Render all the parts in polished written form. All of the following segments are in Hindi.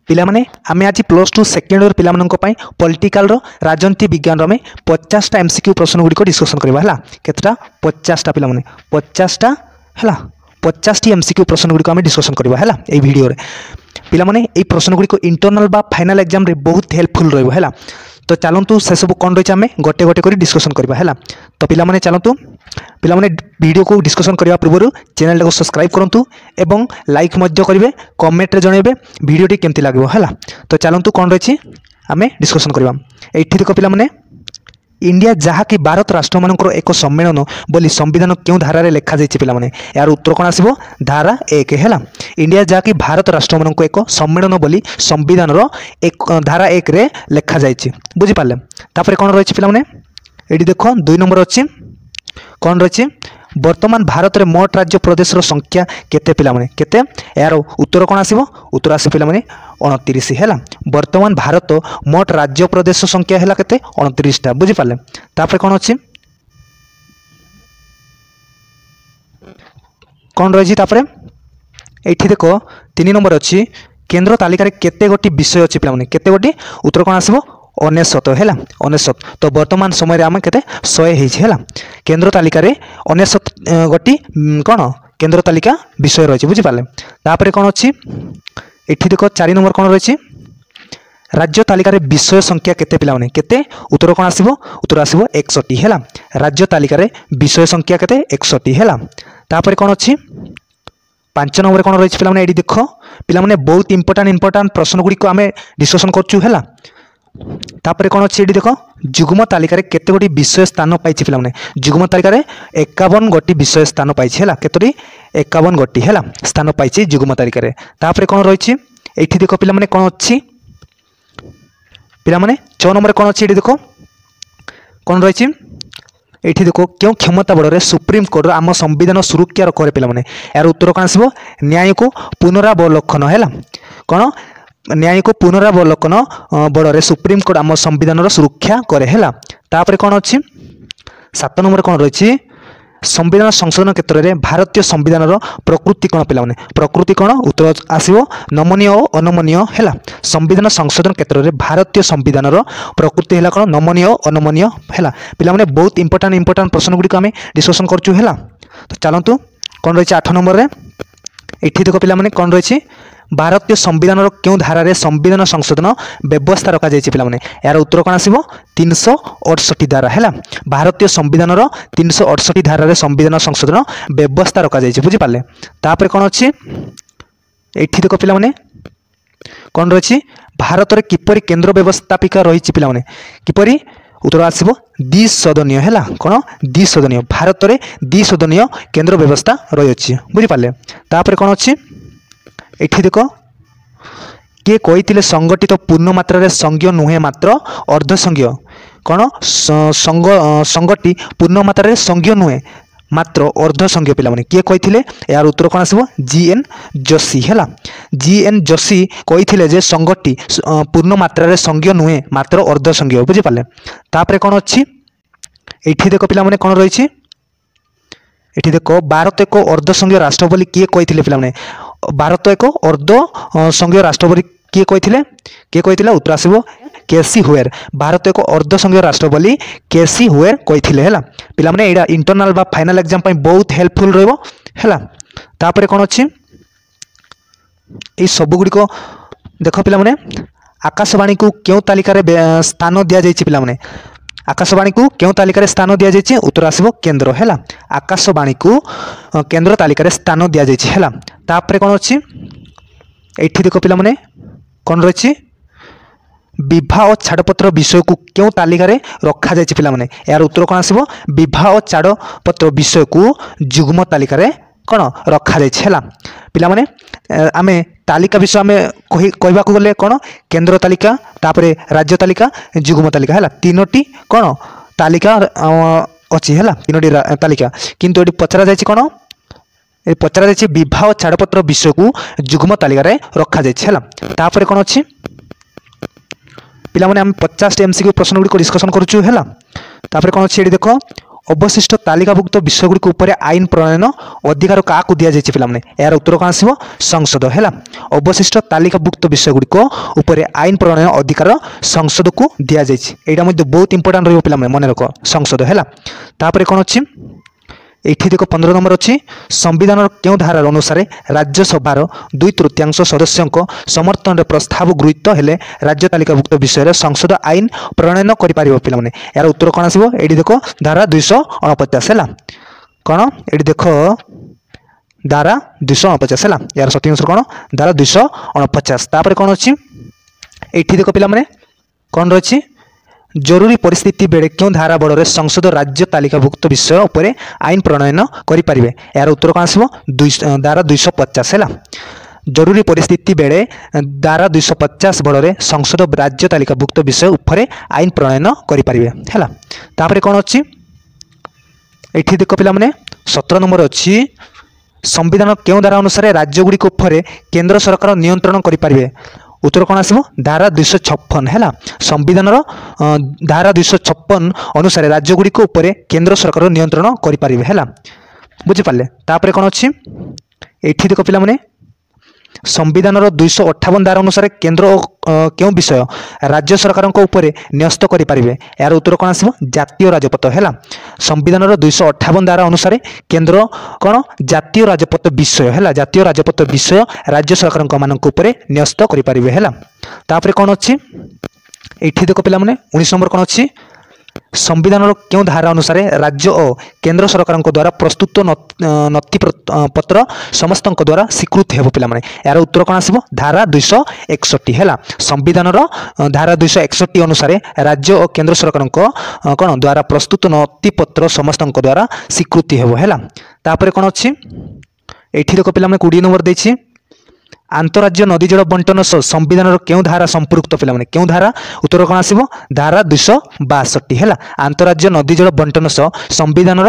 पिलामाने आमे आज +2 सेकेंड इयर पिलामानंको पई पॉलिटिकल रो राजनीति विज्ञान रो में 50 टा एमसीक्यू प्रश्न गुडी को डिस्कशन करबा हला केतटा 50 टा पिलामाने 50 टा हला 50 टी एमसीक्यू प्रश्न गुडी को आमे डिस्कशन करबा हला ए वीडियो रे पिलामाने ए प्रश्न गुडी को इंटरनल बा फाइनल एग्जाम रे बहुत हेल्पफुल रहबो हला तो चलतु से सब कौन रही आम गोटे गोटे कर डिस्कसन करवा है तो पिलामाने चलतु पिलामाने वीडियो को डिस्कसन करने पूर्व चैनल को सब्सक्राइब करूँ एवं लाइक करेंगे कमेंट रे जनइबे वीडियो केमती लगे है तो चलतु कौन रही आम डिस्कसन करवा ये देख पिलामाने इंडिया जहाँ कि भारत राष्ट्र मानकर एक सम्मेलन बोली संविधान क्यों धारा रे लिखा जाइए पिलामाने यार उत्तर कौन आसो धारा 1 है इंडिया जहाँ कि भारत राष्ट्र मानक एक सम्मेलन बोली संविधान एक धारा 1 रे लिखा जाइए बुझीपारे तापर कौन रही पिलामाने ये देख 2 नंबर अच्छी कौन रही वर्तमान भारत रे मोट राज्य प्रदेश रो संख्या केते पिलामाने केते यार उत्तर कौन आसीबो उत्तर आसी पिलामाने 29 है वर्तमान भारत मोट राज्य प्रदेश संख्या है केते 29 टा बुझी पाले तापर कौन अछि कौन रही तापर एठी देखो 3 नंबर अच्छी केंद्र तालिका रे केते गोटी विषय अछि पिलामाने केते गोटी उत्तर कौन आसीबो 99 है 99 तो वर्तमान समय आम के 100 है केंद्र तालिका रे 99 गोटी कौन केंद्र तालिका विषय रही बुझीपारे तापर कौन अच्छी एठी देखो 4 नंबर कौन रही राज्य तालिका रे विषय संख्या केते पिलामाने केते उत्तर कौन आसीबो उत्तर आसीबो 61 है राज्य तालिका रे विषय संख्या केते 61 है तापर कौन अच्छी 5 नंबर कौन रही पिलामाने एडी देखो पिलामाने बहुत इंपोर्टेंट प्रश्न गुडी को आमे डिस्कशन करछु है तापर कौन अच्छी देख जुग्म तालिका रे केते गोटी विषय स्थान पाई पिलामाने जुग्म तालिका रे 51 गोटी विषय स्थान पाई है केतोटी 51 गोटी है स्थान पाई जुग्म तालिका रे तापर कौन रही एठी देख पिलामाने कौन अच्छी पिलामाने 6 नंबर कौन अच्छी देखो कौन रही एठी देखो क्यों क्षमता बड़े सुप्रीम कोर्ट आम संविधान सुरक्षा करे पिलामाने यार उत्तर कौन आसीबो न्याय को पुनरावलोकन है कौन न्याय को पुनरावलोकन बड़े सुप्रीम कोर्ट आम संविधान सुरक्षा करे है तापर कौन अच्छी 7 नंबर कौन रही संविधान संशोधन क्षेत्र में भारतीय संविधान प्रकृति कौन पिलामाने प्रकृति कौन उत्तर आसीबो नमनीय और अनमनीय है संविधान संशोधन क्षेत्र में भारतीय संविधान प्रकृति है कौन नमनीय और अनमनीय है पिलामाने बहुत इंपोर्टेंट प्रश्न गुडी को आम डिस्कसन करछु है तो चलतु कौन रही 8 नंबर रे एठी देखो पिलामाने कौन रही भारतीय संविधान क्यों धारा रे संविधान संशोधन व्यवस्था रखा जाइए पिलामाने यार उत्तर कौन आसीबो 368 धारा है भारतीय संविधान 368 धारा रे संविधान संशोधन व्यवस्था रखा जाइए बुझी पाले तापर कौन अच्छी एठी देखो पिलामाने कौन रही भारत रे किपरि केंद्र व्यवस्थापिका रही पिलामाने किपरि उत्तर आसीबो द्विसदनीय है कौन द्विसदनीय भारत रे द्विसदनीय केंद्र व्यवस्था रही अछि बुझी पाले तापर कौन अच्छी एठी देखो किए कही संगठित पूर्ण मात्रा रे संज्ञ नुहे मात्र अर्ध संज्ञ कौन संगठि पूर्ण मात्रा रे संज्ञ नुहे मात्र अर्ध संज्ञ पिलामाने किए कही यार उत्तर कौन आसीबो जीएन जोशी है जीएन जोशी कही जे संगठि पूर्ण मात्रा रे संज्ञ नुहे मात्र अर्ध संज्ञ बुझी पाले तापर कौन अच्छी एठी देखो पिलामाने कौन रही एठी देखो भारत एक अर्ध संज्ञ राष्ट्र बोली किए कही पिलामाने भारत एक अर्ध संघीय राष्ट्र बोली किए कही उत्तर आसीबो केसी हुएर भारत एक अर्ध संघीय राष्ट्र बोली केसी हुएर कही है पिलामाने एडा इंटरनल बा फाइनल एग्जाम पई बहुत हेल्पफुल रहबो है तापर कौन अच्छी ये सब गुडी को देख पिलामाने आकाशवाणी को क्यों तालिका रे स्थान दिया जाइए पिलामाने आकाशवाणी को क्यों तालिका रे स्थान दिया जाइए उत्तर आसीबो केंद्र है आकाशवाणी को केंद्र तालिका रे स्थान दिया जाइए है तापर कौन अच्छी एठी देखो पिलामाने कौन रही विवाह और छाड़पत्र विषय को क्यों तालिका रे रखा जाइए पिलामाने यार उत्तर कौन आसीबो विवाह और छाड़पत्र विषय को जुग्म तालिका रे कौन रखा जाइए है पिलामाने आमे तालिका विषय आमे कहबा को गले कौन केंद्र तालिका तापरे राज्य तालिका जुग्म तालिका है तीनोटी कौन तालिका अच्छी है तीनोटी तालिका किंतु ये पचरा जाइए कौन पचरा जाइए विवाह और छाड़पत्र विषय को जुग्म तालिका रे रखा जाइए है तापर कौन अच्छी पिलामाने आम 50 एमसीक्यू प्रश्न गुडी को डिस्कशन करूछु है तापर कौन अच्छी देख अवशिष्ट तालिकाभुक्त विषयगुड़ी उपर आईन प्रणयन अधिकार क्या दि जाए पे यार उत्तर कौन आसो संसद है। अवशिष्ट तालिकाभुक्त विषयगुड़ी उपर आईन प्रणयन अधिकार संसद को दि जाए। यहाँ बहुत इंपोर्टाट रहा मन रख संसद है। तापर कौन अच्छी ये देख 15 नंबर अच्छी संविधान क्यों धारा अनुसार राज्यसभार 2/3 सदस्यों समर्थन प्रस्ताव गृहीत हेले राज्य तालिकाभुक्त विषय संसद आईन प्रणयन कर पे यार उत्तर कौन आसो ये देख धारा 249 है कौन ये देख धारा 249 है यार सठी आंसर कौन धारा 249। तापर कौन अच्छी ये देख पे कौन रही जरूरी परिस्थिति बेले क्यों धारा बड़े संसद राज्य तालिकाभुक्त विषय उपर आईन प्रणयन करें यार उत्तर कौन आसो धारा 250 है। जरूरी परिस्थिति बेले धारा 250 बड़े संसद राज्य तालिकाभुक्त विषय उपर आईन प्रणयन करें है। तापर कौन अच्छी ये देख पे 17 नंबर अच्छी संविधान क्यों धारा अनुसार राज्यगुड़ी उपर केंद्र सरकार नियंत्रण करें उत्तर कौन आसो धारा 256 है। संविधान धारा 256 अनुसार राज्यगुड़ी उपर केंद्र सरकार नियंत्रण करें है बुझिपारे। तापर कौन अच्छी ये देख पे संविधान 258 धारा अनुसार केंद्र क्यों विषय राज्य सरकार उपर न्यस्त करें यार उत्तर कौन आसो जातीय राजपथ है। संविधान 258 धारा अनुसार केंद्र कौन जातीय राजपथ विषय है जातीय राजपथ विषय राज्य सरकार मान उपर न्यस्त करें है। तापर कौन अच्छी ये देख पे 19 नंबर कौन अच्छी संविधान क्यों धारा अनुसार राज्य और केंद्र सरकार द्वारा प्रस्तुत नथि पत्र समस्त द्वारा स्वीकृत हो पे यार उत्तर कौन आसो धारा 261 है। संविधान धारा 261 अनुसार राज्य और केंद्र सरकार कौन द्वारा प्रस्तुत नथि पत्र समस्त द्वारा स्वीकृति हो है। तापर कौन अच्छी ये देख पे 20 नंबर देछि आंतराज्य नदी जल बंटन संविधान क्यों धारा संपृक्त पे क्यों धारा उत्तर कौन आसो धारा 262 है। आंतराज्य नदी जल बंटन संविधान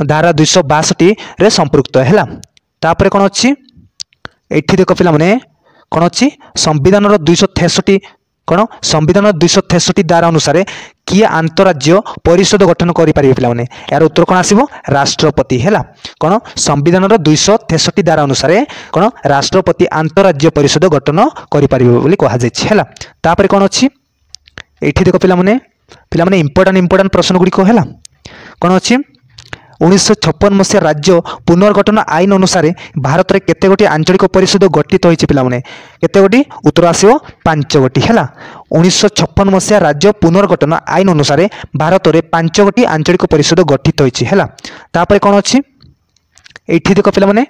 धारा 262 रे संपृक्त है। तापर कौन अच्छी ये देख पे कौन अच्छी संविधान 263 कौन संविधान 263 धारा अनुसार किए आंतराज्य परिषद गठन करें पे यार उत्तर कौन आसो राष्ट्रपति है। कौन संविधान 263 धारा अनुसार कौन राष्ट्रपति आंतराज्य परिषद गठन करें कहुई। तापर कौन अच्छी ये देख पे इंपोर्टाट प्रश्न गुड़िक है कौन अच्छी 1956 मसीहा राज्य पुनर्गठन आईन अनुसार भारत में केते गोटी आंचलिक परिषद गठित होती पे केते गोटी उत्तर आसो 5 गोटी है। 1956 मसीहा राज्य पुनर्गठन आईन अनुसार भारत में 5 गोटी आंचलिक परिषद गठित होती है। तापर कौन अच्छी ये देख पे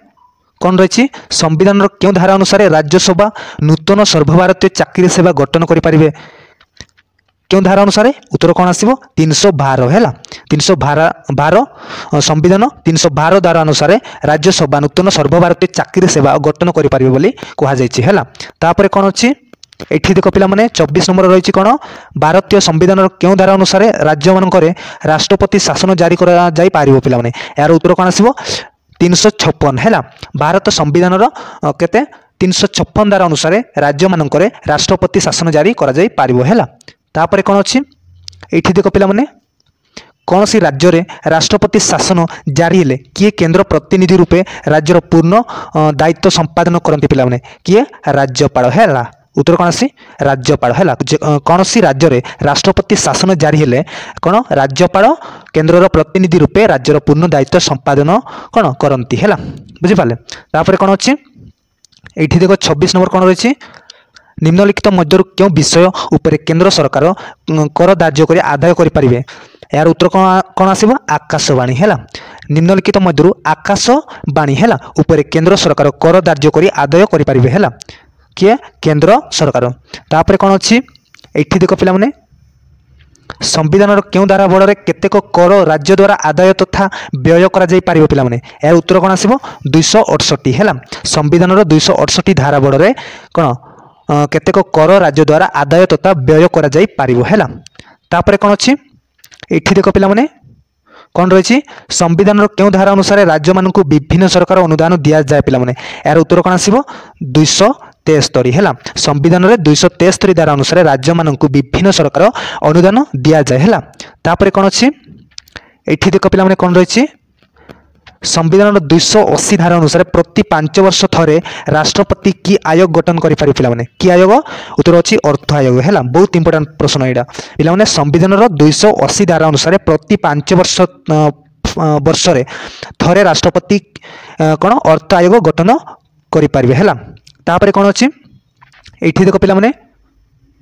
कौन रही संविधान क्यों धारा अनुसार राज्यसभा नूतन सर्वभारतीय चाकरी सेवा गठन करें क्यों धारा अनुसार उत्तर कौन आसो 312 है। 312 संविधान 312 धारा अनुसार राज्यसभा नूतन सर्वभारतीय चाकरी सेवा गठन करें कहुई है। तापर कौन अच्छी ये देख पे 24 नंबर रही कौन भारतीय संविधान क्यों धारा अनुसार राज्य मानक राष्ट्रपति शासन जारी कर पे यार उत्तर कौन आसो 356 है। भारत संविधान केते 356 धारा अनुसार राज्य मानक राष्ट्रपति शासन जारी कर है। तापर कौन अच्छी ये देख पे कौन सी राज्य में राष्ट्रपति शासन जारी हेले किए केंद्र प्रतिनिधि रूपे राज्यर पूर्ण दायित्व संपादन करते पे किए राज्यपाल है। उत्तर कौन सी राज्यपाल है। कौन सी राज्य में राष्ट्रपति शासन जारी हेले कौन राज्यपाल केंद्र प्रतिनिधि रूपे राज्यर पूर्ण दायित्व संपादन कौन करती है बुझिपारे। तापर कौन अच्छी ये देख 26 नंबर कौन रही निम्नलिखित मध्य क्यों विषय उपर केंद्र सरकार कर धार्य कर आदाय करें यार उत्तर कौन आसो आकाशवाणी है। निम्नलिखित मध्य आकाशवाणी है उपर केंद्र सरकार कर धार्य कर आदाय करें है किए केंद्र सरकार। तापर कौन अच्छी ये देख पे संविधान क्यों धारा बड़े केतेक कर राज्य द्वारा आदाय तथा व्यय कर पे यार उत्तर कौन आसो 268 है। संविधान 268 धारा बड़े कौन केतेक कर राज्य द्वारा आदाय तथा व्यय कर है। तापर कौन अच्छी ये देख पे कौन रही संविधान क्यों धारा अनुसार राज्य मानक विभिन्न सरकार अनुदान दि जाए पे यार उत्तर कौन आसो 273 है। संविधान 273 धारा अनुसार राज्य मानक विभिन्न सरकार अनुदान दि जाए है। तापर कौन अच्छी ଏଠି ଦେଖ ପିଲାମାନେ କ'ଣ ରହିଛି संविधान 280 धारा अनुसार प्रति 5 वर्ष थरे राष्ट्रपति की आयोग गठन करि पारि पिलाने कि आयोग उत्तर अछि अर्थ आयोग है बहुत इंपोर्टेंट प्रश्न यहाँ पिलाने संविधान 280 धारा अनुसार प्रति 5 वर्ष रे थरे राष्ट्रपति कौन अर्थ आयोग गठन करि पारिबे है तापर कौन अछि एठी देखो पिलाने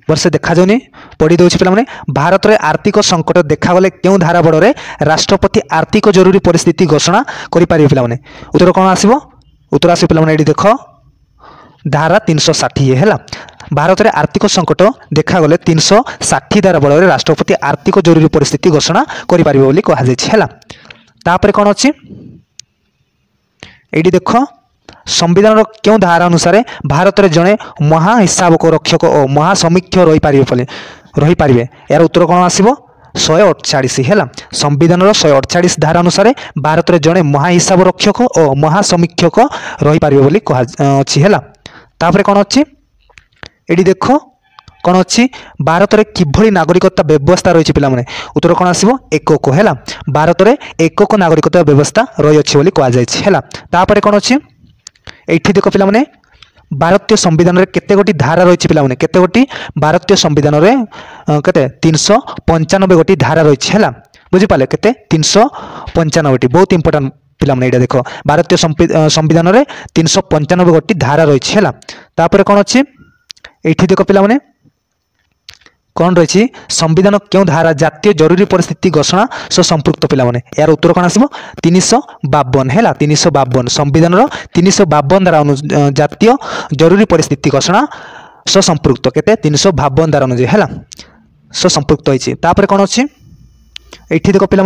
वर्ष देखा जाऊनी पढ़ी दौर पे भारत में आर्थिक संकट देखागले क्यों धारा बड़े राष्ट्रपति आर्थिक जरूरी परिस्थिति घोषणा करें पे उत्तर कौन आसो उत्तर आस पे देख धारा 360 है भारत में आर्थिक संकट देखागले 360 धारा बड़े राष्ट्रपति आर्थिक जरूरी परिस्थिति घोषणा करें कहपर कौन अच्छी ये देख संविधान क्यों धारा अनुसार भारत में जड़े महाहिसाबक रक्षक और महासमीक्षक रही पारे यार उत्तर कौन आसो 148 है संविधान 148 धारा अनुसार भारत में जड़े महाहिसाब रक्षक और महासमीक्षक रही पारे अच्छी है तापर कौन अच्छी ये देख कौन अच्छी भारत में किभली नागरिकता व्यवस्था रही पे उत्तर कौन आसो एकक है भारत में एकक नागरिकता व्यवस्था रही है तापर कौन अच्छी एठी देख पे भारतीय संविधान रे केते गोटी धारा रही पे केते गोटी भारतीय संविधान रे केते 395 गोटी धारा रही है बुझीपारे केते 395 बहुत इंपोर्टेंट पिलाने ये देख भारतीय संविधान रे 395 गोटी धारा रही है तापर कौन अच्छी एठी देख पे कौन रही संविधान क्यों धारा जातीय जरूरी परिस्थिति घोषणा सह संपृक्त पे यार उत्तर कौन आसो 352 है 352 संविधान 352 धारा जातीय जरूरी परिस्थिति घोषणा सह संपृक्त केते 352 धारा अनुଯାयी है सह संपृक्त होती कौन अच्छी ये देख पे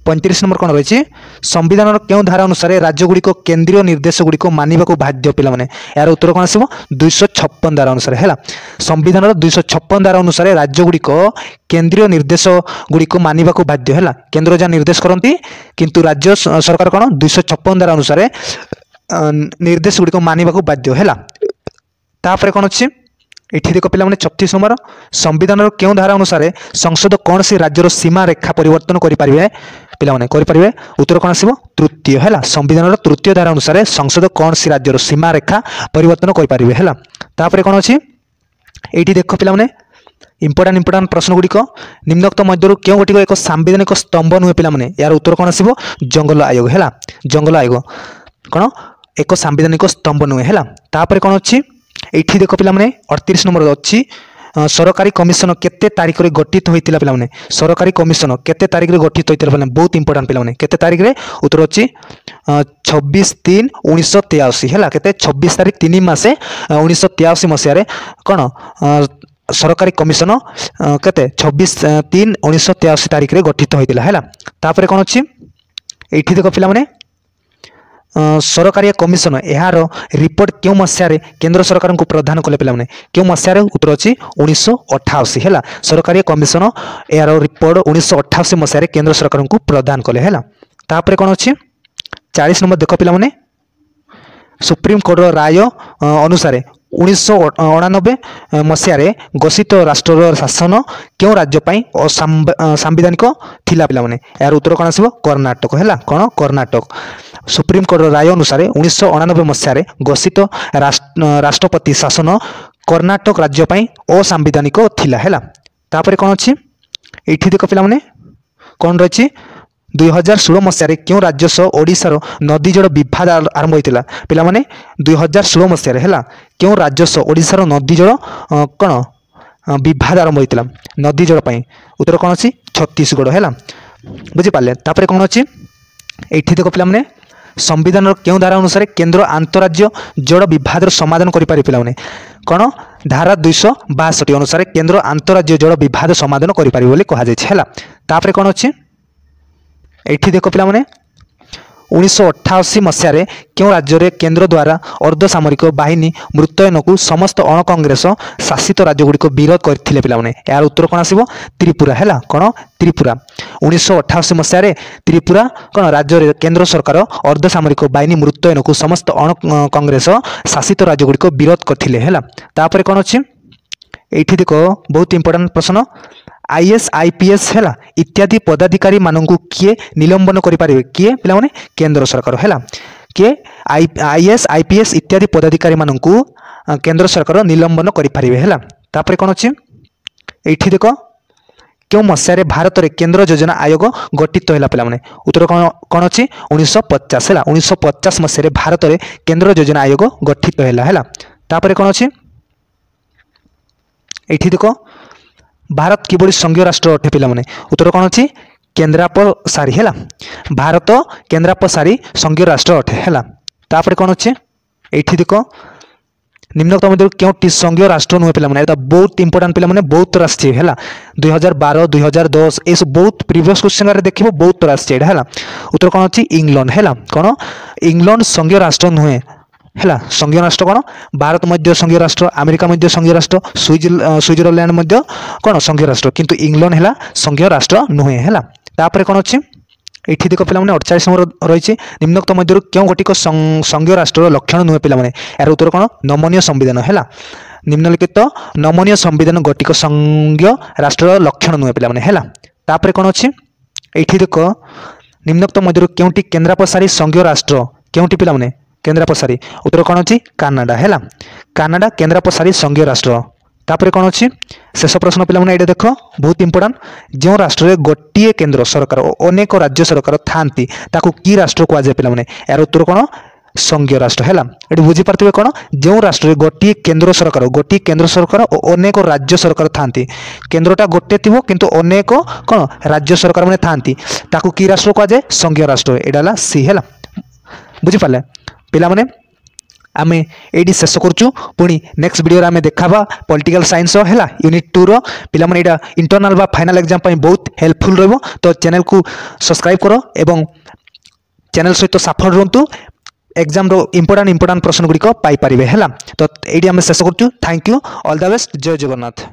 35 नंबर कौन रही संविधान क्यों धारा अनुसार राज्यगुड़िक केंद्रीय निर्देश गुड़िक मानवा बाध्य पे यार उत्तर कौन आसो 256 धारा अनुसार है संविधान 256 धारा अनुसार राज्यगुड़िक केंद्रीय निर्देश गुड़िक मानवा बाध्य है केंद्र जहाँ निर्देश करती किंतु राज्य सरकार कौन 256 धारा अनुसार निर्देश गुड़िक मानवा बाध्य है तापर कौन अच्छी ये देख पे 36 नंबर संविधान क्यों धारा अनुसार संसद कौन सी राज्यर सीमा रेखा परिवर्तन करें पे उत्तर कौन आसो तृतीय है संविधान तृतीय धारा अनुसार संसद कौन सी राज्यर सीमा रेखा परिवर्तन करें है तापर कौन अच्छी ये देख पे इंपोर्टाट प्रश्न गुड़िक निम्नोक्त मध्य क्यों गोटिक एक सांविधानिक स्तंभ नुहे पे यार उत्तर कौन आसो जंगल आयोग है जंगल आयोग कौन एक सांविधानिक स्तंभ नुहे है तापर कौन अच्छी ये देख पे 38 नंबर अच्छी सरकारी कमिशन केते तारीख रे गठित होइतिला पे सरकारी कमिशन केते तारीख रे गठित होइतिला पे बहुत इंपोर्टेंट पे केते तारीख रे उत्तर अच्छी 26/3/1983 है केते 26 तारीख 3 मासे 1983 मसीह कौन सरकारी कमिशन केते 26/3/1983 तारीख रे गठित होइतिला है तापर कौन अच्छी ये देख पे सरकारी कमिशन यार रिपोर्ट क्यों मसीह केंद्र सरकार को प्रदान कले पे क्यों मसीह उत्तर अच्छी 1988 है सरकारी कमिशन यार रिपोर्ट 1988 मसीह केंद्र सरकार को प्रदान कले है तापर कौन अच्छी 40 नंबर देख पे सुप्रीम कोर्ट राय अनुसार 1989 मसीह घोषित राष्ट्र शासन क्यों राज्य सांविधानिक थिला पे यार उत्तर कौन आसो कर्णाटक है कौन कर्णाटक सुप्रीम कोर्ट राय अनुसार 1989 मसीह घोषित राष्ट्रपति शासन कर्णाटक राज्य असंवैधानिक थिला है तापर कौन अच्छी ये देख पे कौन रही 2016 मसीह क्यों राज्य सह ओडिशार नदी जल विवाद आरंभ होता पे 2016 मसीह है क्यों राज्य सह ओडिशार नदी जल कौन विवाद आरंभ होता नदी जल उत्तर कौन अच्छी छत्तीसगढ़ है बुझीपारे तापर कौन अच्छी ये देख पे संविधान क्यों धारा अनुसार केंद्र आंतराज्य जल विवाद समाधान करें पे कौन धारा 262 अनुसार केंद्र आंतराज्य जल विवाद समाधान करें तापर कौन अच्छी ये देख पे 1988 मसीह क्यों राज्य में केंद्र द्वारा अर्धसामरिक बाहिनी मुतयन को समस्त अण कांग्रेस शासित राज्यगुड़िक विरोध करते पे यार उत्तर कौन आसो त्रिपुरा है कौन त्रिपुरा 1988 मसीह त्रिपुरा कौन राज्य में केंद्र सरकार अर्धसामरिक बाहिनी मुतयन को समस्त अण कांग्रेस शासित राज्यगुड़िक विरोध करते है तापर कौन अच्छी ये देख बहुत इंपोर्टेंट प्रश्न आईएएस आईपीएस है इत्यादि पदाधिकारी मानू किए निलंबन करें किए पे केंद्र सरकार है किए आईएएस आईपीएस इत्यादि पदाधिकारी मानू केंद्र सरकार निलंबन करें है तापर कौन अच्छी ये देख क्यों मसीह भारत में केंद्र योजना आयोग गठित है पे उत्तर कौन अच्छी 1950 है 1950 मसीह भारत में केंद्र योजना आयोग गठित है तापर कौन अच्छी ये देख भारत किभली संघीय राष्ट्र अटे पे उत्तर कौन अच्छी केन्द्रापसारी है भारत केन्द्रापसारी संघीय राष्ट्र अटे है तापर कौन अच्छे ये देख निम्नलिखित मध्य क्यों संघीय राष्ट्र नुहे पे बहुत इंपोर्टाट पे बहुत थर आसी है 2012 2010 ये सब बहुत प्रीवियस क्वेश्चन देखिए बहुत थर आसी है उत्तर कौन अच्छी इंग्लैंड है कौन इंग्लैंड संघीय राष्ट्र नुहे है संघीय राष्ट्र कौन भारत मध्य संघीय राष्ट्र अमेरिका मध्य संघीय राष्ट्र स्विट्जरलैंड मध्य कौन संघीय राष्ट्र किंतु इंग्लैंड है संघीय राष्ट्र नुहे है तापर कौन अच्छी ये देख पे 48 नंबर रही निम्नलिखित मध्य क्यों गोटिक संघीय राष्ट्र लक्षण नुहे पे यार उत्तर कौन नमनीय संविधान है निम्नलिखित नमनीय संविधान गोटिक संघीय राष्ट्र लक्षण नुहे पे है तापर कौन अच्छी ये देख निम्नलिखित मध्य क्योंटी केन्द्रापसारी संघीय राष्ट्र क्योंटी पे केन्द्रापसारी उत्तर कौन अच्छी कानाडा है कानाडा केन्द्रापसारी संघीय राष्ट्र तापर कौन अच्छी शेष प्रश्न पे ये देख बहुत इंपोर्टाट जो राष्ट्र में गोटे केंद्र सरकार अनेक राज्य सरकार थांती ताकू की राष्ट्र कहुए पे यार उत्तर कौन संघीय राष्ट्र है ये बुझीपारे कौन जो राष्ट्र में गोटे केंद्र सरकार और अनेक राज्य सरकार थांती केन्द्रटा गोटे थी किंतु अनेक कौन राज्य सरकार मैंने थांती ताकू की राष्ट्र कहुए संघीय राष्ट्र यहाँ सी है बुझीपारे पे आमे ये शेष करूँ पुणी नेक्स्ट वीडियो आमे देखा पॉलिटिकल साइंस है यूनिट 2 रो पिला माने एटा इंटरनल बा फाइनल एग्जाम पाई बहुत हेल्पफुल रहिबो तो चैनल को सब्सक्राइब करो एवं चैनल सहित साफल रुहतु एग्जाम रो इंपोर्टाट प्रश्न गुड़िक पाई पारिबे है तो ये आमे शेष करूँ thank you all the best जय जगन्नाथ।